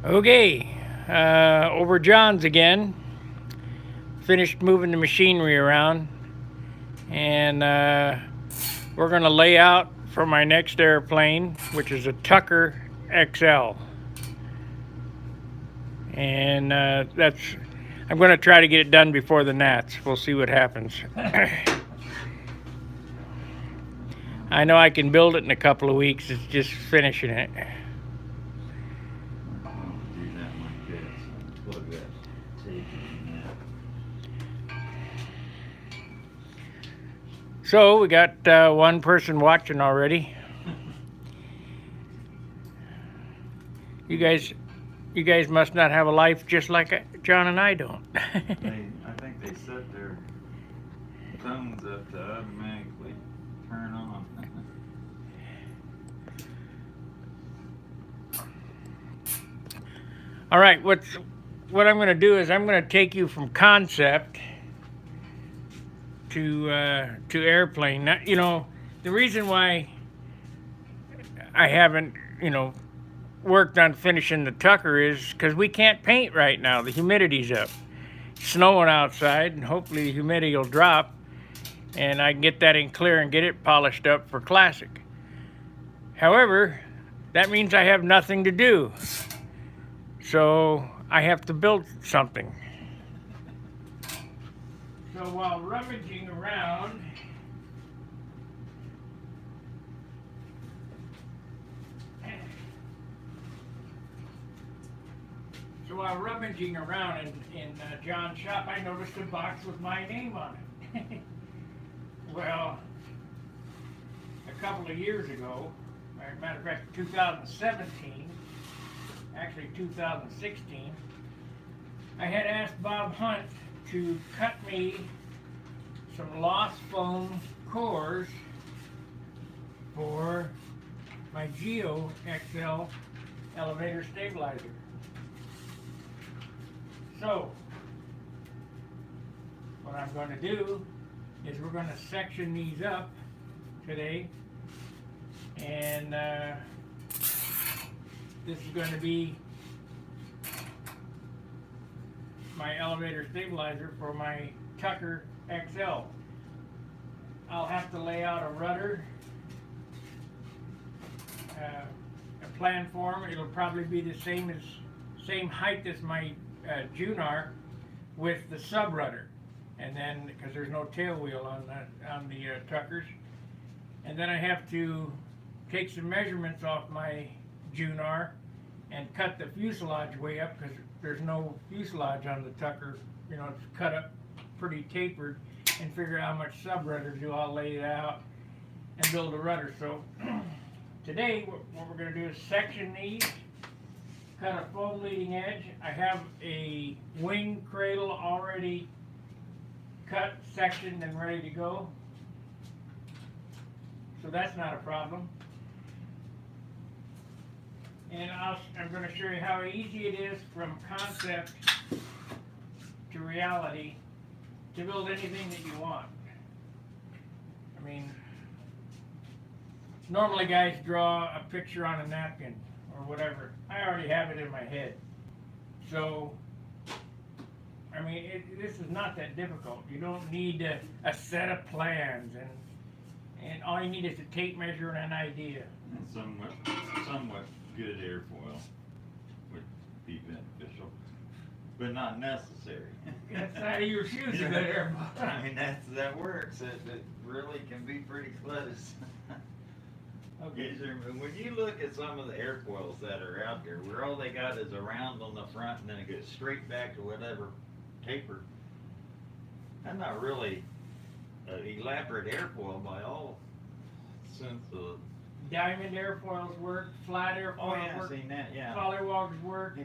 Okay, over John's again. Finished moving the machinery around, and we're going to lay out for my next airplane, which is a Tucker XL. And that's I'm going to try to get it done before the Nats. We'll see what happens. I know I can build it in a couple of weeks. It's just finishing it. Do that like this. Plug that tape in there. So we got one person watching already. You guys must not have a life just like John and I don't. I think they set their phones up to automatically turn on. All right, what I'm going to do is I'm going to take you from concept to airplane. Now, the reason why I haven't worked on finishing the Tucker is because we can't paint right now. The humidity's up, snowing outside, and hopefully the humidity will drop, and I can get that in clear and get it polished up for classic. However, that means I have nothing to do. So I have to build something. So while rummaging around, in John's shop, I noticed a box with my name on it. Well, a couple of years ago, as a matter of fact, 2017, actually 2016, I had asked Bob Hunt to cut me some lost foam cores for my Geo XL elevator stabilizer. So, what I'm going to do is we're going to section these up today, and this is going to be my elevator stabilizer for my Tucker XL. I'll have to lay out a rudder, a plan form. It'll probably be the same height as my Junar with the sub rudder, and then because there's no tail wheel on the Tuckers, and then I have to take some measurements off my Junar and cut the fuselage way up because there's no fuselage on the Tucker. It's cut up pretty tapered, and figure out how much sub rudder do. I'll lay it out and build a rudder. So today what we're going to do is section these, cut a foam leading edge. I have a wing cradle already cut, sectioned, and ready to go. So that's not a problem. And I'm going to show you how easy it is from concept to reality to build anything that you want. I mean, normally guys draw a picture on a napkin or whatever. I already have it in my head. So, I mean, this is not that difficult. You don't need a set of plans, and all you need is a tape measure and an idea. And somewhat good airfoil would be beneficial, but not necessary. That's out of your shoes there. I mean, that works. It really can be pretty close. Okay. When you look at some of the airfoils that are out there, where all they got is a round on the front and then it goes straight back to whatever taper, that's not really an elaborate airfoil by all sense of. Diamond airfoils work, flat airfoils work, Seen that, yeah. pollywogs work. You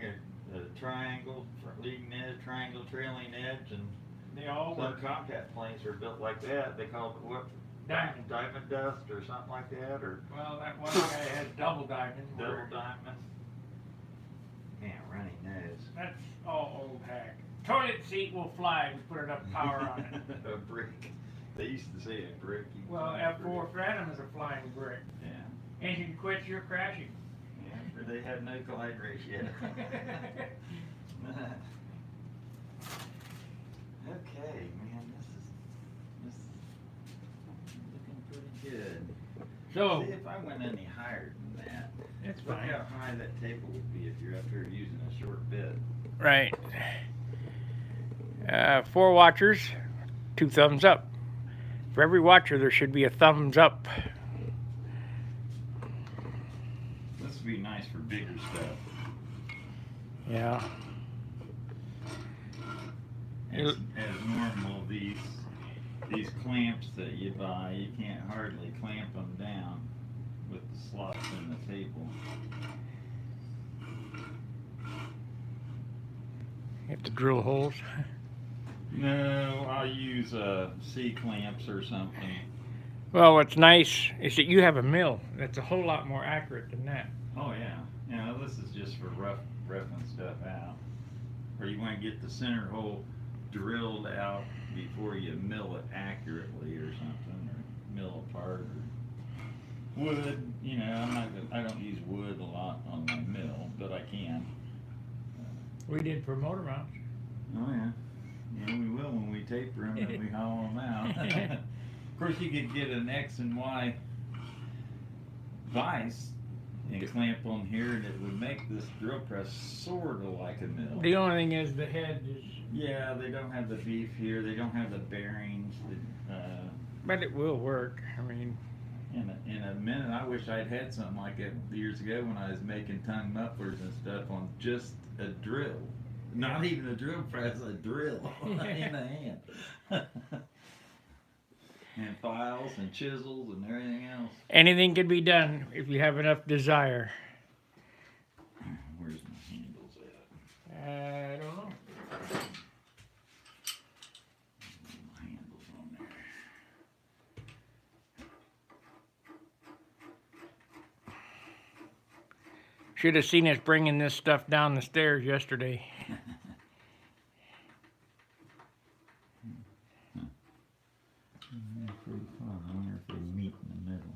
got a triangle, leading edge, triangle, trailing edge, and They all some work. Comcat planes are built like that. They call it what? Diamond. Diamond dust or something like that, or Well, that one guy has double diamond. double diamond. Man, runny nose. That's all old hack. Toilet seat will fly. We put enough power on it. A brick. They used to say a brick. You Well, fly a F4 brick. Phantom is a flying brick. Yeah. Engine quits, you're crashing. Yeah, for they have no glide race yet. Okay, man, this is looking pretty good. So, See, if I went any higher than that, it's look fine. how high that table would be if you're up here using a short bit. Right. 4 watchers, 2 thumbs up. For every watcher, there should be a thumbs up. This would be nice for bigger stuff. Yeah. As normal, these clamps that you buy, you can't hardly clamp them down with the slots in the table. You have to drill holes. No, I'll use C-clamps or something. Well, what's nice is that you have a mill that's a whole lot more accurate than that. Oh yeah, this is just for roughing stuff out. Or you want to get the center hole drilled out before you mill it accurately or something, or mill apart, or wood. I don't use wood a lot on my mill, but I can. We did for motor mounts. Oh yeah. Yeah, we will when we taper them and we hollow them out. Of course, you could get an X and Y vise and clamp on here, and it would make this drill press sort of like a mill. The only thing is the head is. Yeah, they don't have the beef here. They don't have the bearings. But it will work. I mean. In a minute, I wish I'd had something like that years ago when I was making tongue mufflers and stuff on just a drill. Not even a drill press, a drill in the hand. And files and chisels and everything else. Anything can be done if you have enough desire. Where's my handles at? I don't know. My handles on there. Should have seen us bringing this stuff down the stairs yesterday. Pretty fun. I wonder if they meet in the middle.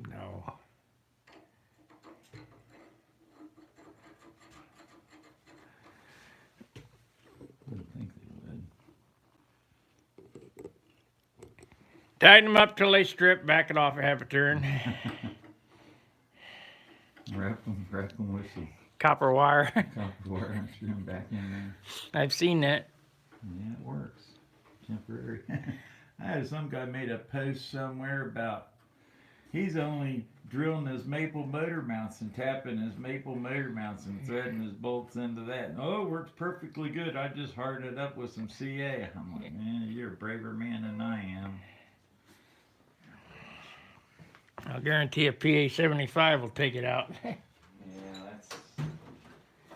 No. I would think they would. Tighten them up till they strip, back it off a half a turn. Wrap them with some Copper wire. copper wire and screw them back in there. I've seen that. Yeah, it works. Temporary. I had some guy made a post somewhere about he's only drilling his maple motor mounts and tapping his maple motor mounts and threading his bolts into that. Oh, it works perfectly good. I just hardened it up with some CA. I'm like, man, you're a braver man than I am. I'll guarantee a PA 75 will take it out. Yeah, that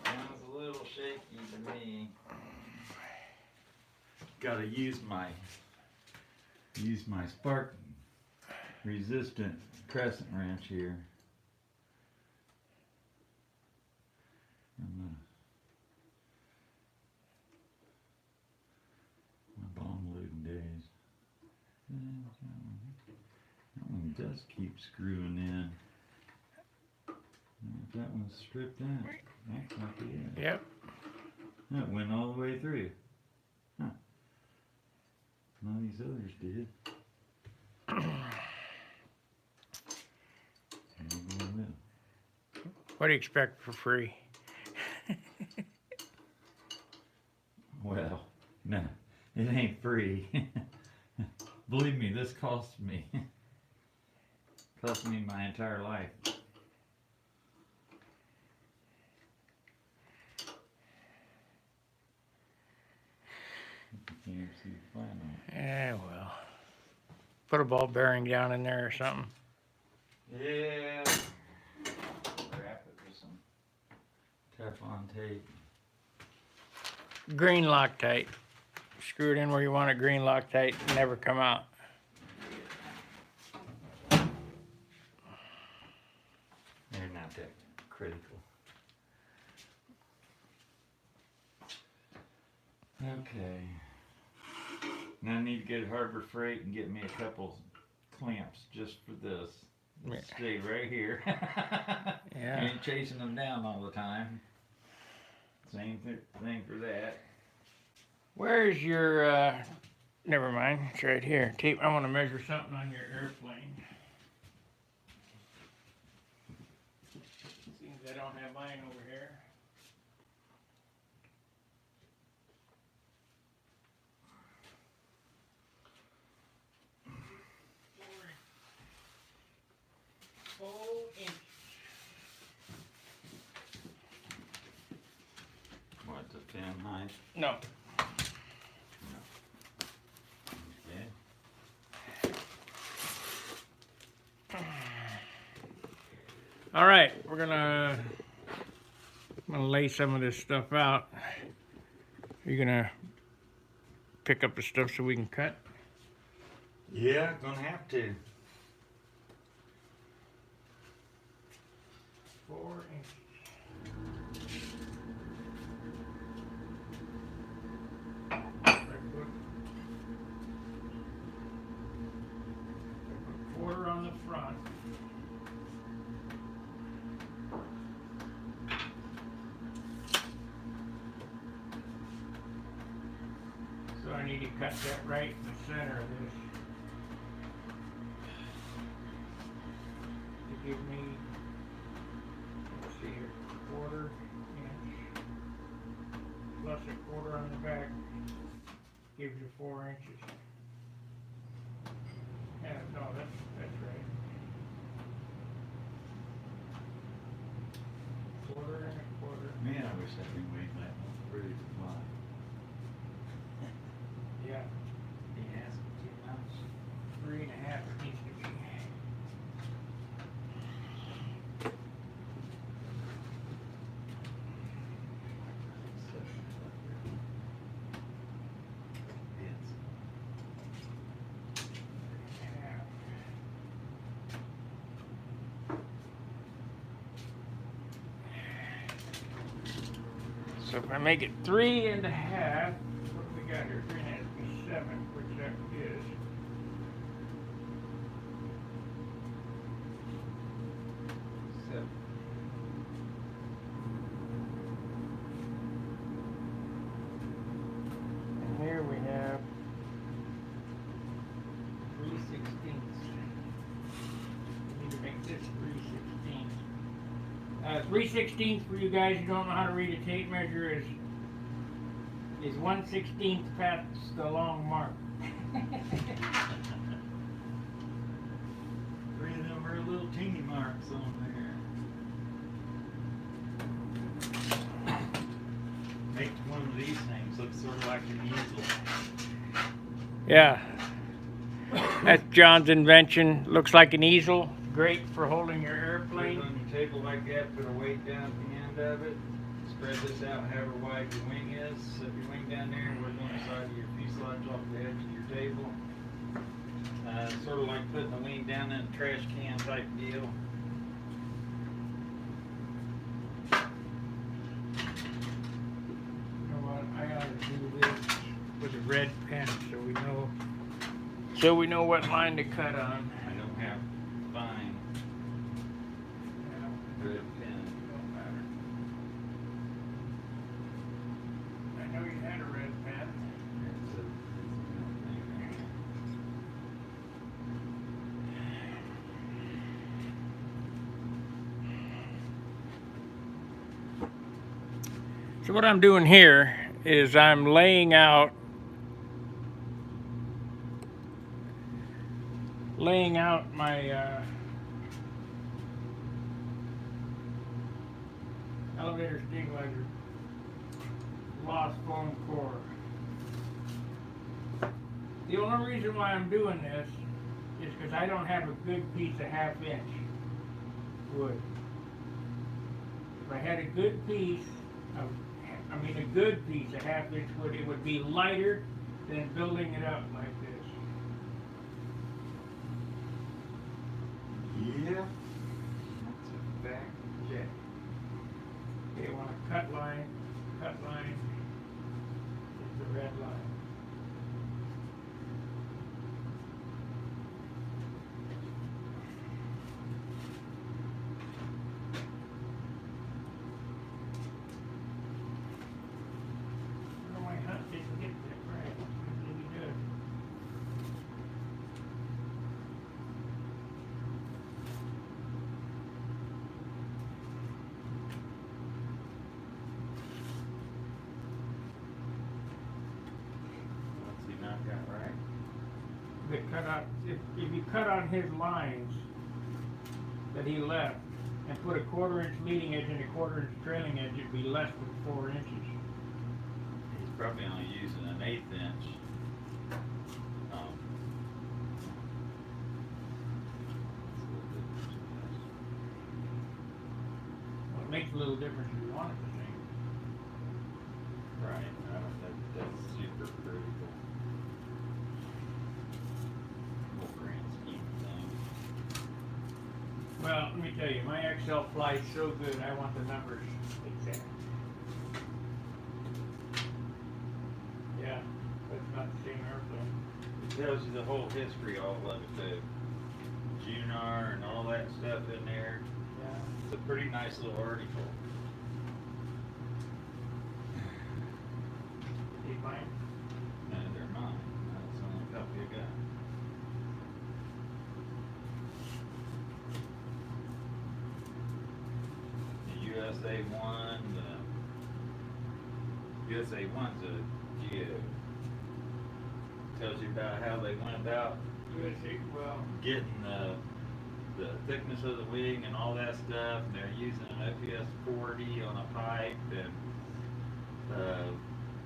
sounds a little shaky to me. Gotta use my spark resistant crescent wrench here. My bomb loading days. That one does keep screwing in. If that one's stripped out, that's not the end. Yep. That went all the way through. Huh. None of these others did. What do you expect for free? Well, no, it ain't free. Believe me, this cost me. Cost me my entire life. Can't see the flat on it. Yeah, well. Put a ball bearing down in there or something. Yeah. Wrap it with some Teflon tape. Green Loctite. Screw it in where you want it, green Loctite, never come out. They're not that critical. Okay. Now I need to go to Harbor Freight and get me a couple clamps just for this. Yeah. Stay right here. Yeah. Ain't chasing them down all the time. Same thing for that. Where's your, never mind, it's right here. Tape, I want to measure something on your airplane. Seems I don't have mine over here. What, the 10 height? No. Yeah. All right, I'm gonna lay some of this stuff out. You're gonna pick up the stuff so we can cut? Yeah, gonna have to. 4 inches. Quarter on the front. So I need to cut that right in the center of this to give me, let's see here, 1/4 inch plus 1/4 on the back gives you 4 inches. Yeah, no, that's right. 1/4 and 1/4. Man, I wish that thing weighed that much. Really to fly. Yeah, He has 2 pounds. 3.5 it needs to be. So if I make it 3.5, what do we got here? 3.5 would be 7, which that is. And here we have 3/16. We need to make this 3/16. 3/16 for you guys who don't know how to read a tape measure is 1/16 past the long mark. 3 of them are little teeny marks on there. Make one of these things look sort of like an easel. Yeah. That's John's invention. Looks like an easel. Great for holding your Put it airplane. on your table like that, put a weight down at the end of it, spread this out however wide your wing is, set your wing down there and work on the side of your fuselage off the edge of your table. Sort of like putting the wing down in a trash can type deal. You know what? I ought to do this with a red pen so we know what line to cut on. I don't have fine red pen. Don't matter. I know you had a red pen. So what I'm doing here is I'm laying out my elevator stabilizer lost foam core. The only reason why I'm doing this is because I don't have a good piece of 1/2 inch wood. If I had a good piece of, a good piece of 1/2 inch wood, it would be lighter than building it up like this. Yeah. That's a fact check. You want a cut line is the red line. cut out, if you cut on his lines that he left and put a 1/4 inch leading edge and a 1/4 inch trailing edge, it'd be less than 4 inches. He's probably only using an 1/8 inch. Um, Well, it makes a little difference if you want it the same. right, I don't think that's super critical. Whole grand scheme of things. Well, let me tell you, my Excel flies so good, I want the numbers exact. Yeah, that's not the same airplane. It tells you the whole history, all of it, the Junar and all that stuff in there. Yeah. It's a pretty nice little article. See mine? No, they're mine. That's the only copy I got. The USA one, the USA one's a geo. Tells you about how they went about USA, well, getting the thickness of the wing and all that stuff. And they're using an OPS 40 on a pipe, and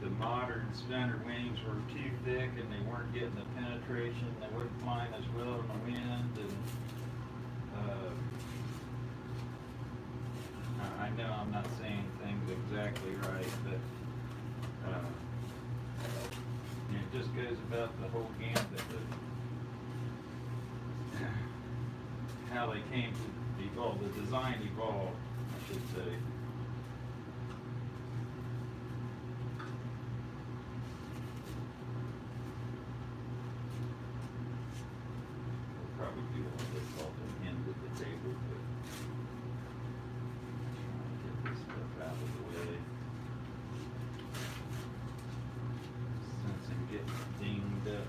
the modern Stunner wings were too thick and they weren't getting the penetration. They weren't flying as well in the wind. And I know I'm not saying things exactly right, but it just goes about the whole gambit of how they came to evolve, the design evolved, I should say. We'll probably do one of this called the end of the table, but trying to get this stuff out of the way. Since I'm getting dinged up.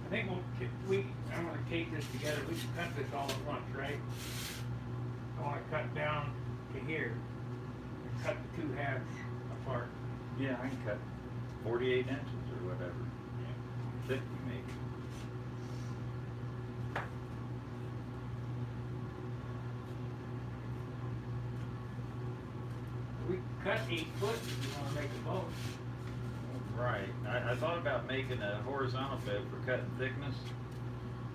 I think I'm gonna tape this together, we can cut this all at once, right? I wanna cut down to here, and cut the 2 halves apart. Yeah, I can cut 48 inches or whatever. Yeah. 50 maybe. We can cut 8 foot if you wanna make a boat. Right. I thought about making a horizontal bed for cutting thickness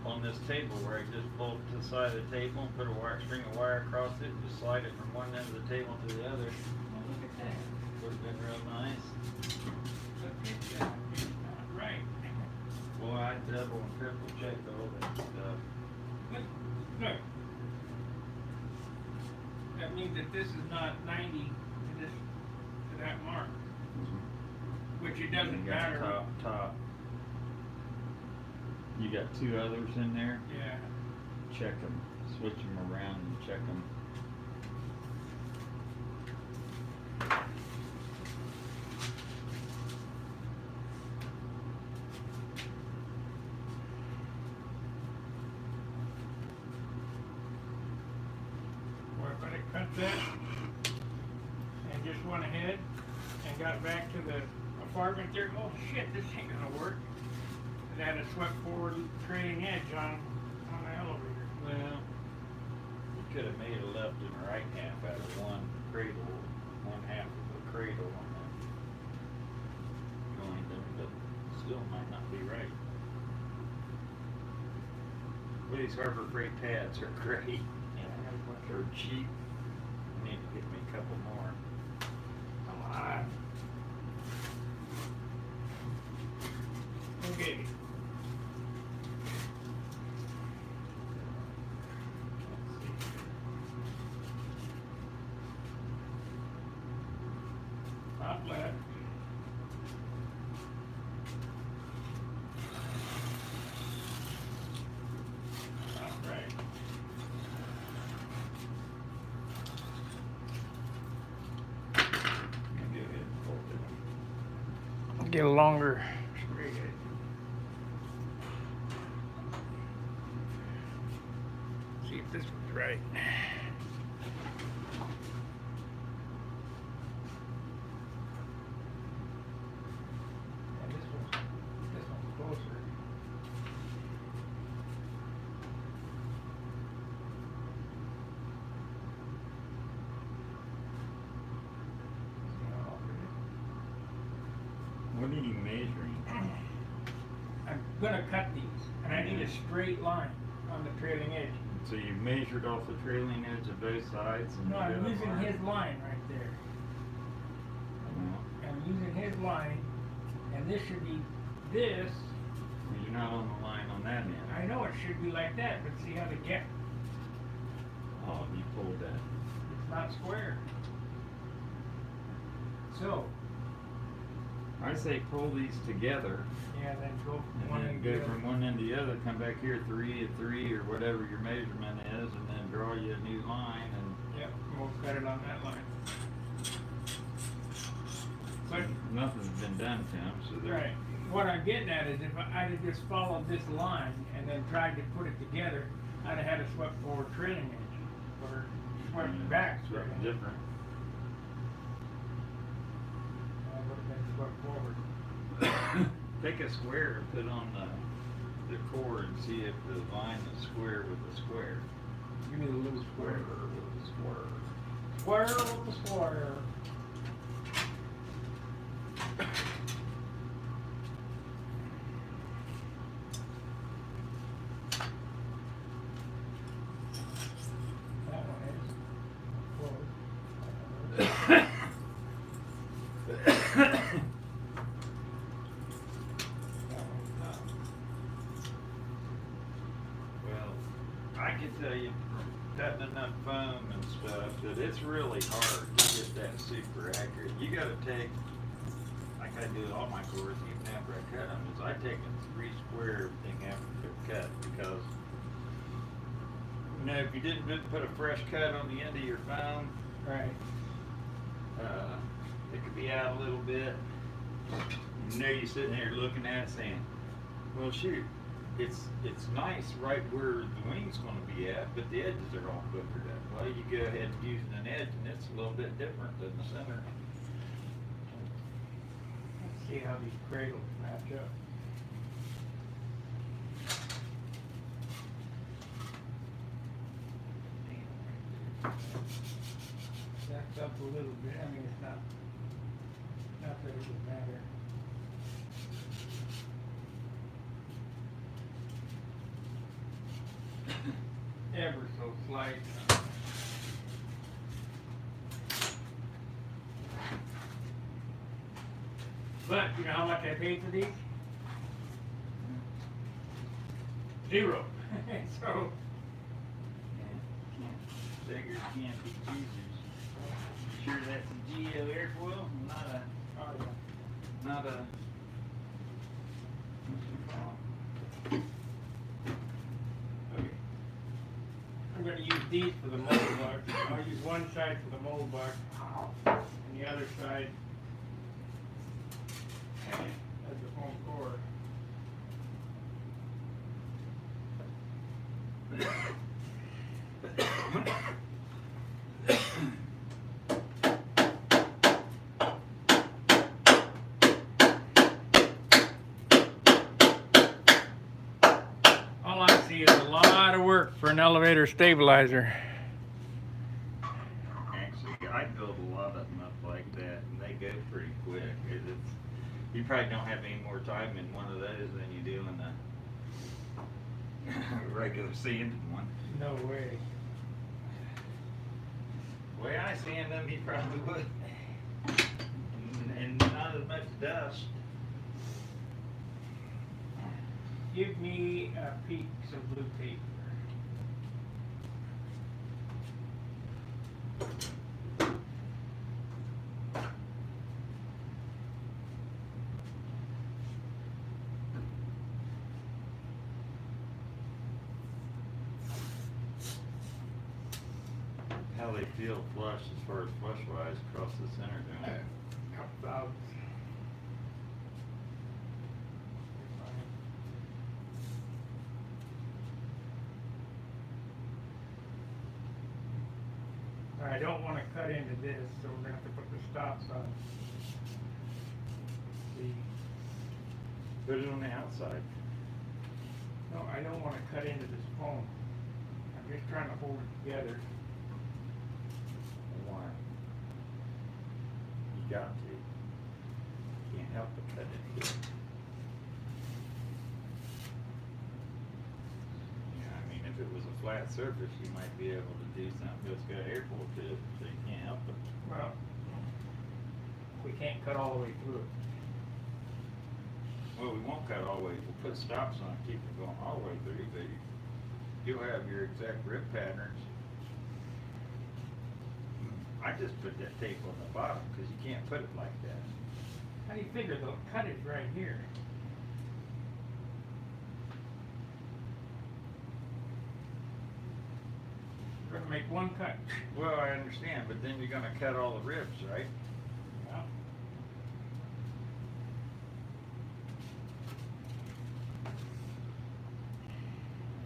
on this table where I just bolt to the side of the table and put a string of wire across it and just slide it from one end of the table to the other. Well, look at that. Would have been real nice. Look at that. Right. Well, I double and triple checked all that stuff. Look. That means that this is not 90 to that mark, which it doesn't You got matter. top. You got 2 others in there? Yeah. Check them. Switch them around and check them. We're gonna cut that and just went ahead and got back to the apartment there. Oh shit, this ain't gonna work. It had a swept forward trailing edge on the elevator. Well, you could have made a left and a right half out of one cradle, one half of a cradle on that. Joined them, but still might not be right. Well, these Harbor Freight pads are great. They're cheap. I need to get me a couple more. Come on. Okay. Top left. Top right. Go ahead and fold it. Get a longer straight edge. are you measuring? I'm gonna cut these, and I need a straight line on the trailing edge. So you measured off the trailing edge of both sides and No, you I'm got a using mark? his line right there. Yeah. I'm using his line, and this should be this. Well, you're not on the line on that end. I know it should be like that, but see how the gap, Oh, you pulled that. it's not square. So, I say pull these together yeah, then go from and one then end go to the from other. one end to the other, come back here 3 and 3 or whatever your measurement is, and then draw you a new line and Yep, we'll cut it on that line. But, nothing's been done to them, so they're. right, what I'm getting at is if I'd have just followed this line and then tried to put it together, I'd have had a swept forward trailing edge, or swept back trailing Something edge. different. I would have been swept forward. Take a square and put on the core and see if the line is square with the square. Give me the little square. With the square. Square with the square. That one is close. That one's not. Well, I can tell you from cutting enough foam and stuff that it's really hard to get that super accurate. You gotta take, like I do all my cores, even after I cut them, is I take and re-square everything after they're cut, because you know, if you didn't put a fresh cut on the end of your foam, Right. it could be out a little bit. You know, you're sitting there looking at it saying, well, shoot, it's nice right where the wing's going to be at, but the edges are all boogered up. Well, you go ahead and use an edge, and it's a little bit different than the center. Let's see how these cradles match up. That's up a little bit. I mean, it's not that it would matter. Ever so slight. But you know how much I paid for these? 0. So Beggars can't be choosers. Sure that's a GEO airfoil, not a, oh, yeah. not a. Okay. I'm gonna use these for the mold bar. I'll use one side for the mold bar and the other side as the foam core. All I see is a lot of work for an elevator stabilizer. Actually, I build a lot of them up like that, and they go pretty quick. You probably don't have any more time in one of those than you do in the regular sanded one. No way. The way I sand them, he probably would. And not as much dust. Give me a piece of blue paper. How they feel flush as far as flush wise across the center down. Couple thousand. I don't want to cut into this, so we're gonna have to put the stops on. See, Put it on the outside. no, I don't want to cut into this foam. I'm just trying to hold it together. Why? You got to. Can't help to cut it. Yeah, I mean, if it was a flat surface, you might be able to do something that's got air flow to it, so you can't help it. Well, we can't cut all the way through it. Well, we won't cut all the way, we'll put stops on it, keep it going all the way through, but you'll have your exact rip patterns. I just put that tape on the bottom, cause you can't put it like that. How do you figure the cut is right here? We're gonna make one cut. Well, I understand, but then you're gonna cut all the ribs, right? Well,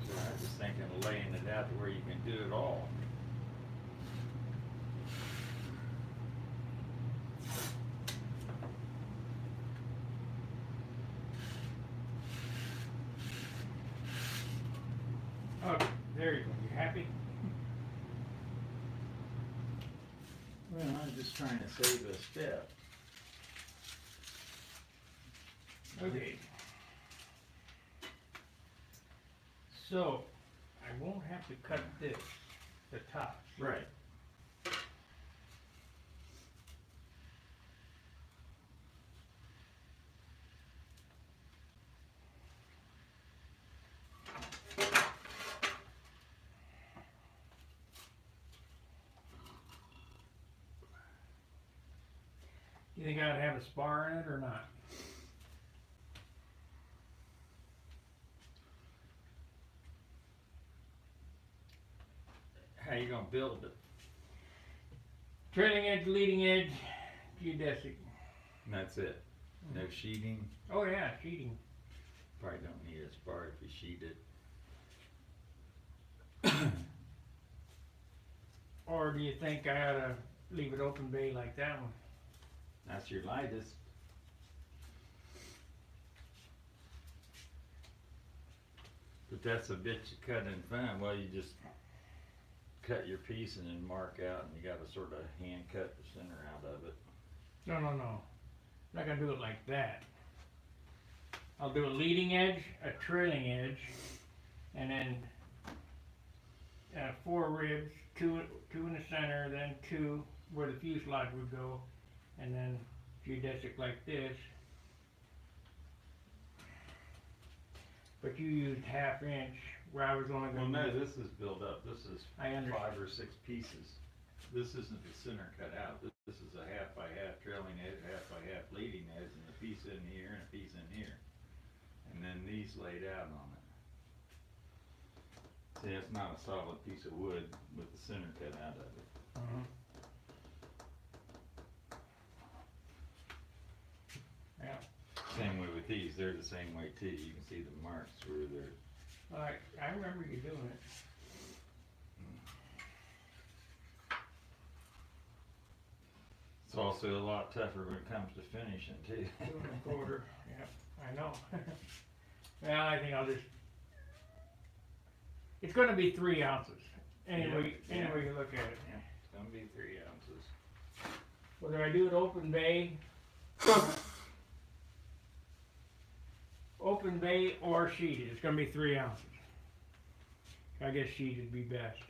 So I was thinking of laying it out to where you can do it all. okay, there you go. You happy? Well, I'm just trying to save a step. Okay. So, I won't have to cut this, the top. Right. Do you think I'd have a spar in it or not? How you gonna build it? Trailing edge, leading edge, geodesic. And that's it. No sheeting. Oh yeah, sheeting. Probably don't need a spar if you sheet it. Or do you think I ought to leave it open bay like that one? That's your lightest. But that's a bit you cut in fine. Well, you just cut your piece and then mark out, and you gotta sort of hand cut the center out of it. No, no, no. I'm not gonna do it like that. I'll do a leading edge, a trailing edge, and then 4 ribs, two in the center, then 2 where the fuselage would go, and then geodesic like this. But you used 1/2 inch where I was only Well, gonna. no, this is built up. This is I understand. 5 or 6 pieces. This isn't the center cut out. This is a 1/2 by 1/2 trailing edge, 1/2 by 1/2 leading edge, and a piece in here and a piece in here. And then these laid out on it. See, it's not a solid piece of wood with the center cut out of it. Mhm. Yeah. Same way with these, they're the same way too. You can see the marks where they're. I remember you doing it. It's also a lot tougher when it comes to finishing too. 2 1/4. Yeah, I know. Well, I think I'll just. It's going to be 3 ounces. Anyway, Yeah. anyway you look at it. Yeah, it's gonna be 3 ounces. Whether I do it open bay, or sheeted, it's going to be 3 ounces. I guess sheeted would be best.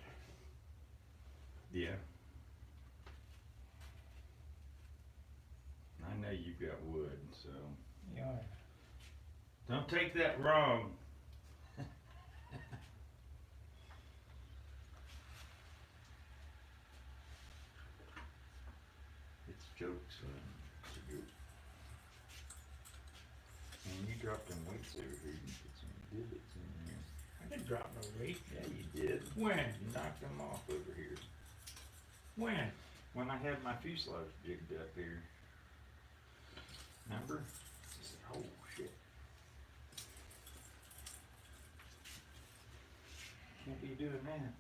Yeah. I know you've got wood, so Yeah. don't take that wrong. It's jokes, it's a joke. And you dropped them weights over here. You put some divots in here. I didn't drop no weight. Yeah, you did. When? You knocked them off over here. When? When I had my fuselage jigged up here. Remember? I said, oh shit. Can't be doing that.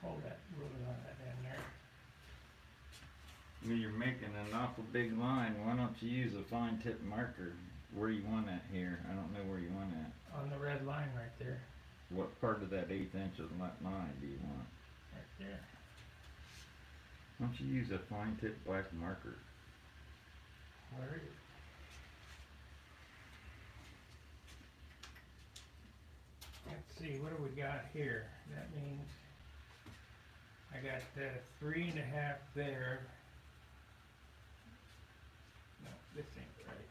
Hold that ruler on that end there. Well, you're making an awful big line. Why don't you use a fine tip marker? Where you want it here? I don't know where you want it. On the red line right there. What part of that 1/8 inch of that line do you want? Right there. Why don't you use a fine tip black marker? Where is it? Let's see, what do we got here? That means I got 3.5 there. No, this ain't right.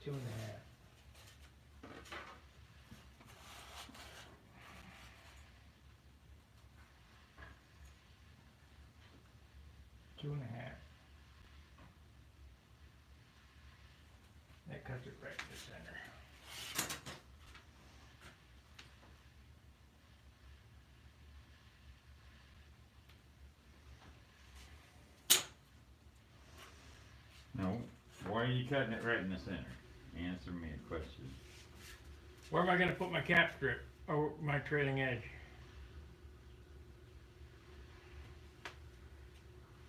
2.5. Two and a half. That cuts it right in the center. No. Why are you cutting it right in the center? Answer me a question. Where am I gonna put my cap strip or my trailing edge?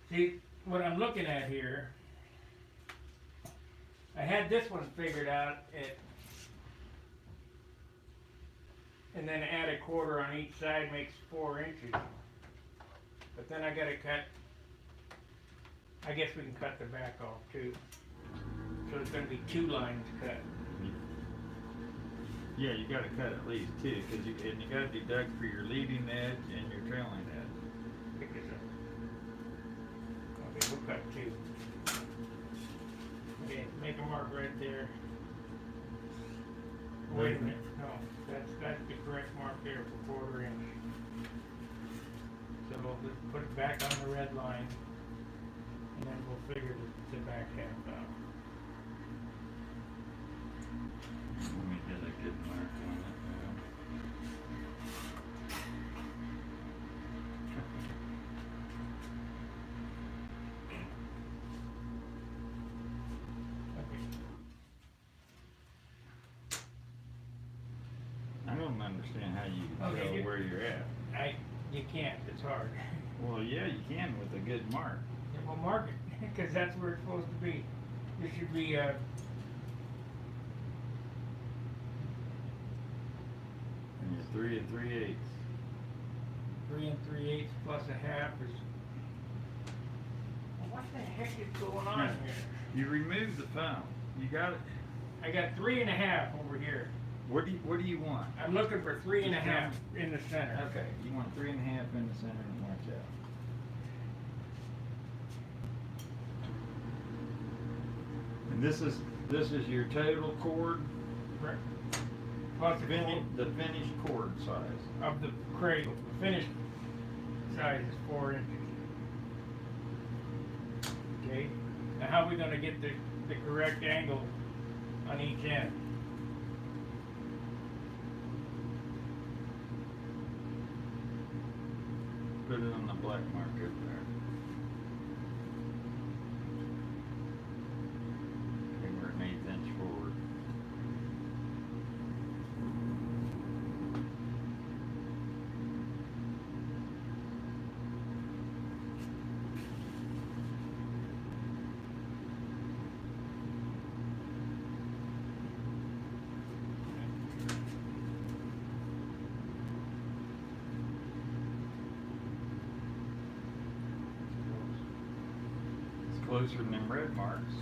See, what I'm looking at here, I had this one figured out and then add a quarter on each side makes 4 inches. But then I gotta cut, I guess we can cut the back off too. So there's gonna be 2 lines cut. Yeah, you gotta cut at least 2, and you gotta deduct for your leading edge and your trailing edge. Pick this up. Okay, we'll cut 2. Okay, make a mark right there. Wait a minute, no, that's the correct mark there for 1/4 inch. So we'll just put it back on the red line, and then we'll figure the back half out. Let me get a good mark on it now. I don't understand how you can Okay, tell where you're at. You can't, it's hard. Well, yeah, you can with a good mark. Yeah, we'll mark it, because that's where it's supposed to be. This should be, And you're 3 3/8. 3 3/8 plus a half is. Well, what the heck is going on here? You remove the foul. You got it. I got 3.5 over here. What do you want? I'm looking for 3.5 in the center. Okay, you want 3.5 in the center and watch out. And this is your total cord, Right. Plus the the finished cord size. of the cradle. The finished size is 4 inches. Okay. Now how are we gonna get the correct angle on each end? Put it on the black mark up there. Okay, we're an 1/8 inch forward. It's closer than them red marks.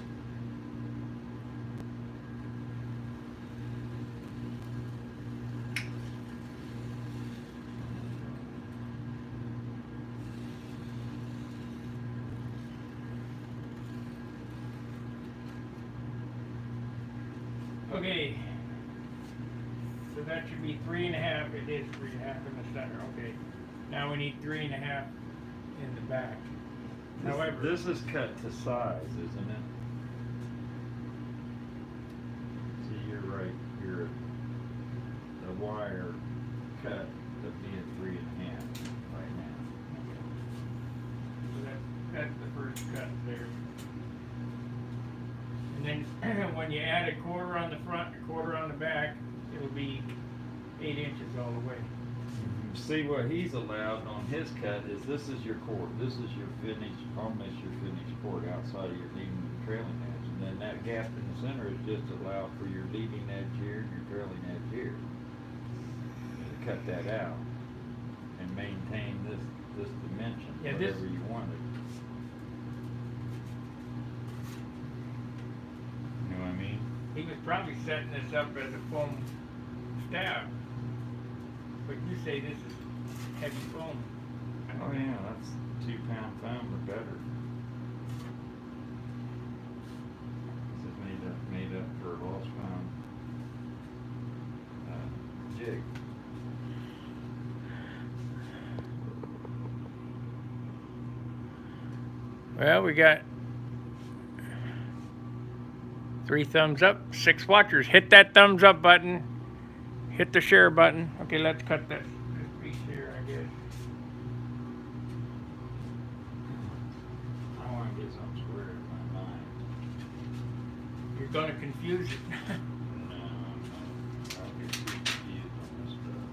Okay. So that should be 3.5. It is 3.5 in the center. Okay. Now we need 3.5 in the back. However, This is cut to size, isn't it? See, you're right. You're the wire cut to be a 3.5 right now. so that's the first cut there. And then when you add a quarter on the front, a quarter on the back, it'll be 8 inches all the way. See what he's allowed on his cut is this is your cord. This is your finished, almost your finished cord outside of your leading and trailing edge. And then that gap in the center is just allowed for your leading edge here and your trailing edge here. You cut that out and maintain this dimension, Yeah, whatever you wanted. You know what I mean? He was probably setting this up as a foam stab. But you say this is heavy foam. Oh yeah, that's 2 pound foam or better. This is made up for a lost foam jig. Well, we got 3 thumbs up, 6 watchers. Hit that thumbs up button. Hit the share button. Okay, let's cut this piece here, I guess. I want to get something square in my mind. You're gonna confuse it. No, I'll get too confused on this stuff.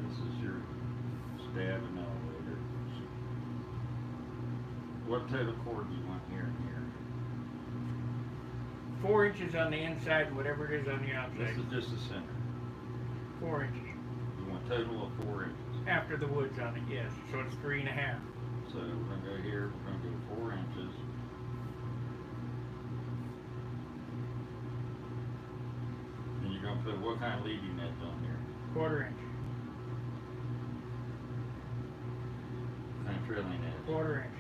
This is your stab and elevator. What total cord do you want here and here? 4 inches on the inside, whatever it is on the outside. This is just the center. 4 inches. You want total of 4 inches. After the woods on it, yes. So it's 3.5. So we're gonna go here, we're gonna go 4 inches. And you're gonna put what kind of leading edge on here? 1/4 inch. What kind of trailing edge? 1/4 inch.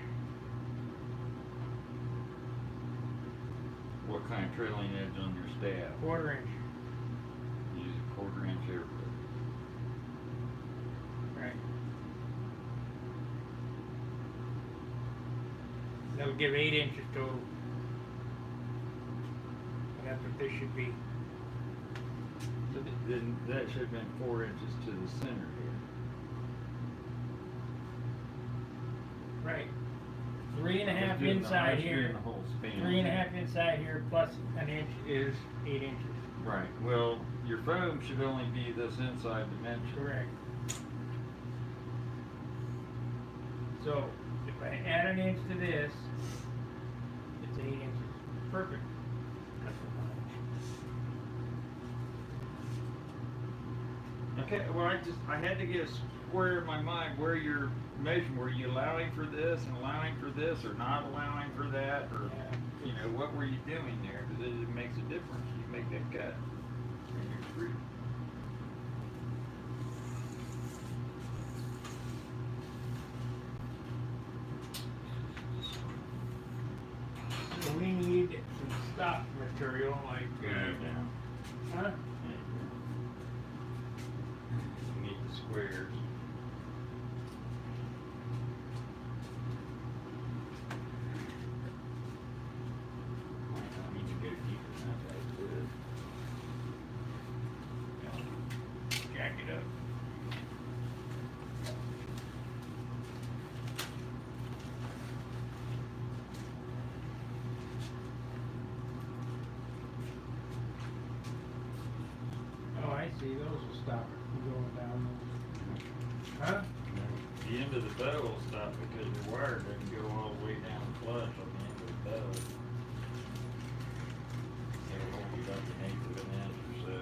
What kind of trailing edge on your stab? 1/4 inch. Use a 1/4 inch air clip. Right. That'll give 8 inches total. And that's what this should be. So then that should have been 4 inches to the center here. Right. 3.5 Let's do it inside let's do it here. in the whole span. 3.5 inside here plus an inch is 8 inches. Right. Well, your foam should only be this inside dimension. Correct. So if I add an inch to this, it's 8 inches. Perfect. That's what Okay, well, I had to get a square in my mind where you're measuring. Were you allowing for this and allowing for this, or not allowing for that, or you know, what were you doing there? Because it makes a difference. You make that cut, and you're screwed. So we need some stock material like, Down. huh? You need the squares. I need to go deeper than that. That's good. Jack it up. Oh, I see. Those will stop it from going down those. Huh? The end of the bow will stop because your wire doesn't go all the way down flush on the end of the bow. It'll hold you up an eighth of an inch or so.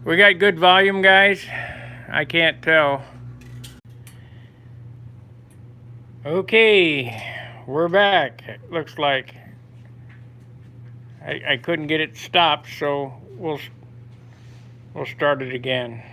We got good volume, guys. I can't tell. Okay, we're back. It looks like I couldn't get it stopped, so we'll start it again.